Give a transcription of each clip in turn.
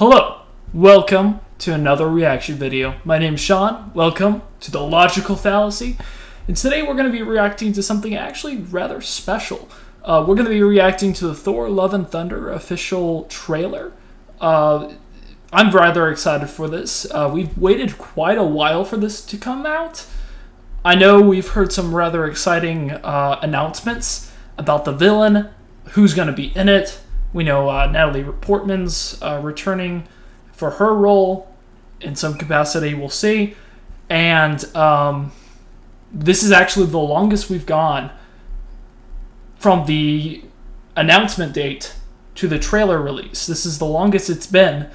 Hello, welcome to another reaction video. My name's Sean, welcome to The Logical Fallacy, and today we're going to be reacting to something actually rather special. We're going to be reacting to the Thor Love and Thunder official trailer. I'm rather excited for this. We've waited quite a while for this to come out. I know we've heard some rather exciting announcements about the villain, who's going to be in it. We know Natalie Portman's returning for her role in some capacity, we'll see. And this is actually the longest we've gone from the announcement date to the trailer release. This is the longest it's been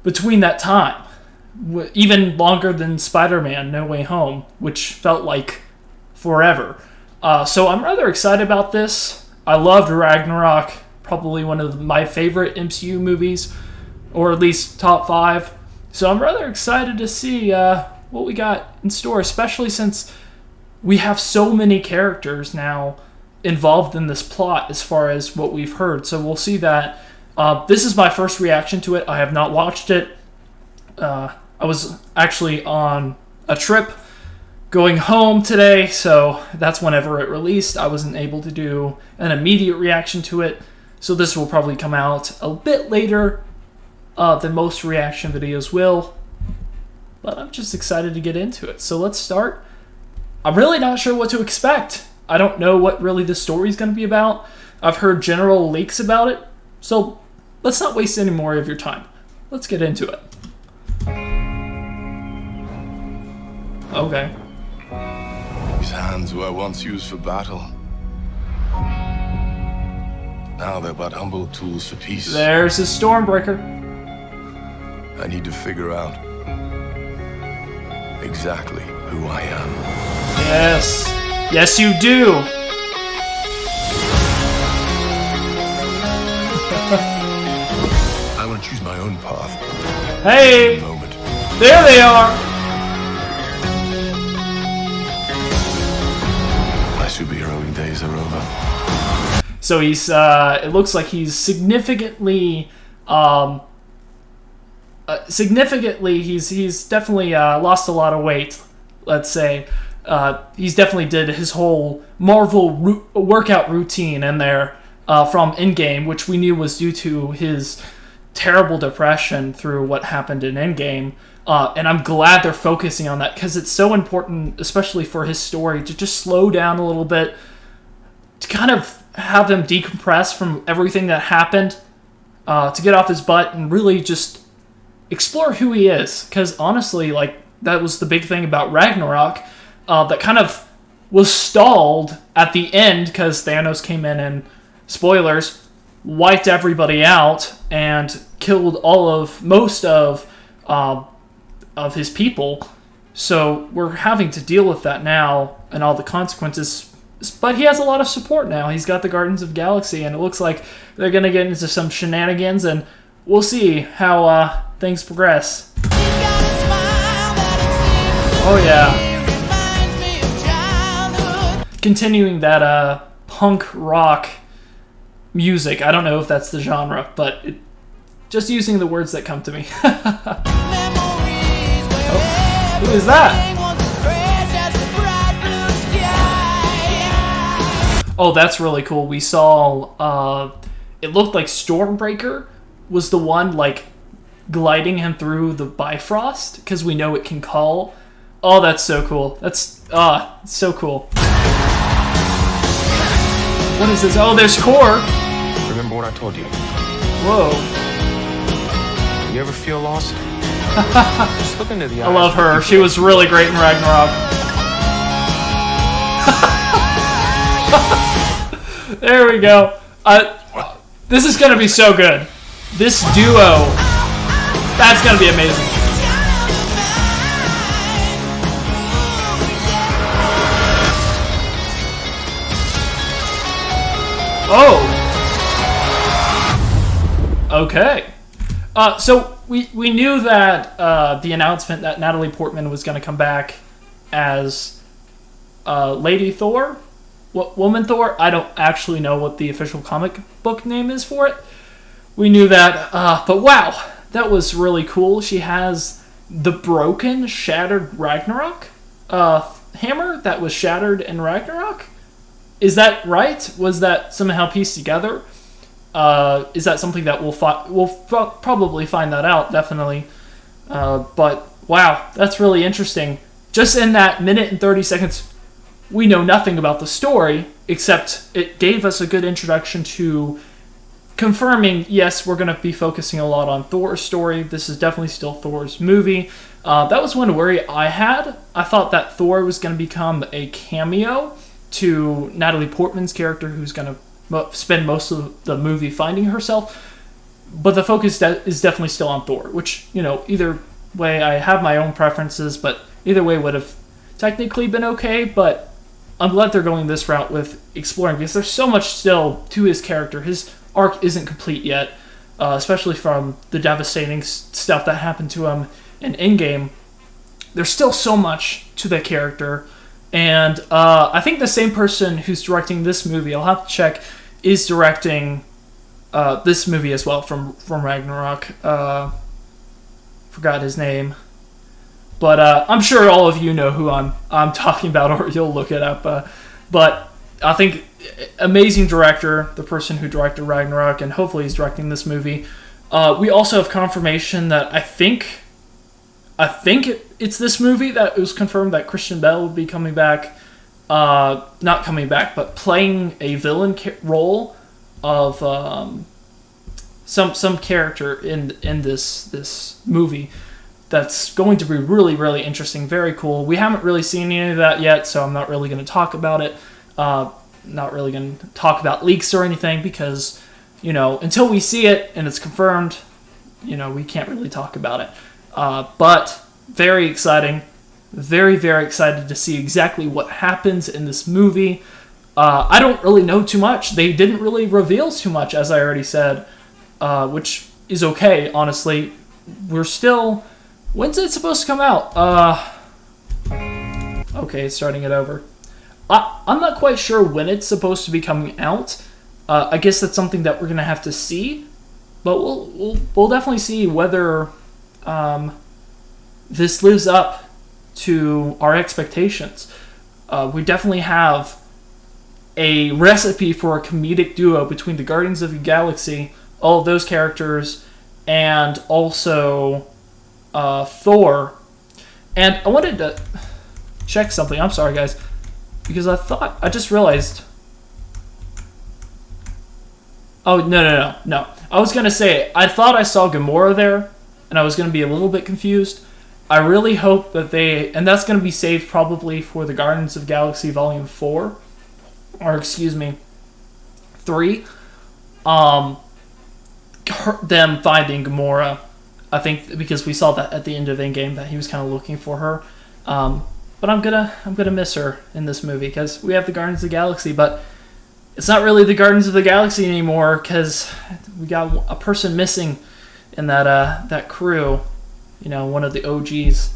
between that time. Even longer than Spider-Man No Way Home, which felt like forever. So I'm rather excited about this. I loved Ragnarok. Probably one of my favorite MCU movies, or at least top 5. So I'm rather excited to see what we got in store, especially since we have so many characters now involved in this plot as far as what we've heard. So we'll see that. This is my first reaction to it. I have not watched it. I was actually on a trip going home today, so that's whenever it released. I wasn't able to do an immediate reaction to it. So this will probably come out a bit later than most reaction videos will. But I'm just excited to get into it. So let's start. I'm really not sure what to expect. I don't know what really the story's going to be about. I've heard general leaks about it. So let's not waste any more of your time. Let's get into it. Okay. These hands were once used for battle. Now they're but humble tools for peace. There's his Stormbreaker. I need to figure out exactly who I am. Yes. Yes, you do. I want to choose my own path. Hey! Moment. There they are. My superheroing days are over. So he's, it looks like he's significantly, he's definitely lost a lot of weight, let's say. He's definitely did his whole Marvel workout routine in there from Endgame, which we knew was due to his terrible depression through what happened in Endgame. And I'm glad they're focusing on that because it's so important, especially for his story, to just slow down a little bit, to kind of have him decompress from everything that happened, to get off his butt and really just explore who he is. Because honestly, like, that was the big thing about Ragnarok, that kind of was stalled at the end because Thanos came in and, spoilers, wiped everybody out and killed most of his people. So we're having to deal with that now and all the consequences. But he has a lot of support now. He's got the Guardians of the Galaxy, and it looks like they're going to get into some shenanigans, and we'll see how things progress. Oh, yeah. Continuing that punk rock music. I don't know if that's the genre, but just using the words that come to me. Oh, who is that? Oh, that's really cool. We saw, it looked like Stormbreaker was the one, like, gliding him through the Bifrost, because we know it can call. Oh, that's so cool. That's, so cool. What is this? Oh, there's Thor. Remember what I told you? Whoa. You ever feel lost? Just look into the eyes. I love her. She was really great in Ragnarok. There we go. This is gonna be so good. This duo, that's gonna be amazing. Oh. Okay. So we knew that the announcement that Natalie Portman was gonna come back as Lady Thor. Woman Thor, I don't actually know what the official comic book name is for it. We knew that, but wow, that was really cool. She has the broken, shattered Ragnarok hammer that was shattered in Ragnarok. Is that right? Was that somehow pieced together? Is that something that we'll probably find that out, definitely. But wow, that's really interesting. Just in that minute and 30 seconds, we know nothing about the story, except it gave us a good introduction to confirming, yes, we're going to be focusing a lot on Thor's story. This is definitely still Thor's movie. That was one worry I had. I thought that Thor was going to become a cameo to Natalie Portman's character, who's going to spend most of the movie finding herself. But the focus is definitely still on Thor, which, either way, I have my own preferences, but either way would have technically been okay. But I'm glad they're going this route with exploring, because there's so much still to his character. His arc isn't complete yet, especially from the devastating stuff that happened to him in Endgame. There's still so much to the character, and I think the same person who's directing this movie, I'll have to check, is directing this movie as well from Ragnarok. Forgot his name, but I'm sure all of you know who I'm talking about, or you'll look it up. But I think amazing director, the person who directed Ragnarok, and hopefully he's directing this movie. We also have confirmation that I think it's this movie that it was confirmed that Christian Bale would be coming back. Not coming back, but playing a villain role of some character in this movie. That's going to be really, really interesting. Very cool. We haven't really seen any of that yet, so I'm not really going to talk about it. Not really going to talk about leaks or anything, because, until we see it and it's confirmed, we can't really talk about it. But very exciting. Very, very excited to see exactly what happens in this movie. I don't really know too much. They didn't really reveal too much, as I already said, which is okay, honestly. We're still... When's it supposed to come out? Okay, starting it over. I'm not quite sure when it's supposed to be coming out. I guess that's something that we're going to have to see. But we'll definitely see whether this lives up to our expectations. We definitely have a recipe for a comedic duo between the Guardians of the Galaxy, all of those characters, and also Thor. And I wanted to check something. I'm sorry, guys, because I just realized. Oh, no. I was going to say, I thought I saw Gamora there, and I was going to be a little bit confused. I really hope that and that's going to be saved probably for the Guardians of the Galaxy Volume 4, or excuse me, 3. Them finding Gamora, I think, because we saw that at the end of Endgame that he was kind of looking for her. But I'm gonna miss her in this movie, because we have the Guardians of the Galaxy, but it's not really the Guardians of the Galaxy anymore, because we got a person missing in that crew. One of the OGs,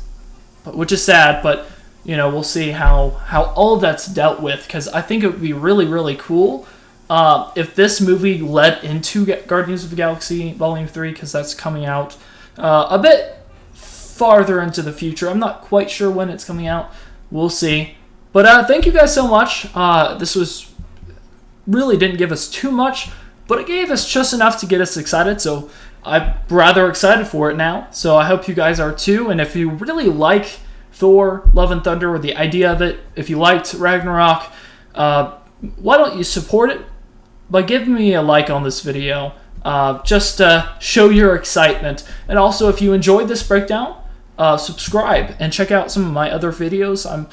which is sad, but we'll see how all of that's dealt with, because I think it would be really, really cool if this movie led into Guardians of the Galaxy Volume 3, because that's coming out a bit farther into the future. I'm not quite sure when it's coming out. We'll see. But thank you guys so much. This really didn't give us too much, but it gave us just enough to get us excited, so I'm rather excited for it now. So I hope you guys are too, and if you really like Thor, Love and Thunder, or the idea of it, if you liked Ragnarok, why don't you support it by giving me a like on this video, just to show your excitement. And also, if you enjoyed this breakdown, subscribe and check out some of my other videos. I'm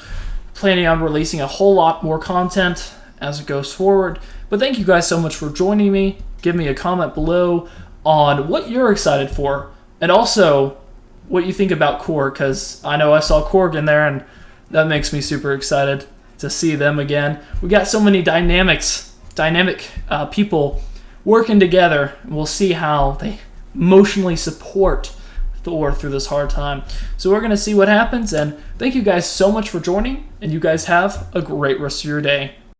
planning on releasing a whole lot more content as it goes forward. But thank you guys so much for joining me. Give me a comment below on what you're excited for, and also what you think about Korg, because I know I saw Korg in there, and that makes me super excited to see them again. We got so many dynamic people working together, and we'll see how they emotionally support Thor through this hard time. So we're going to see what happens, and thank you guys so much for joining, and you guys have a great rest of your day.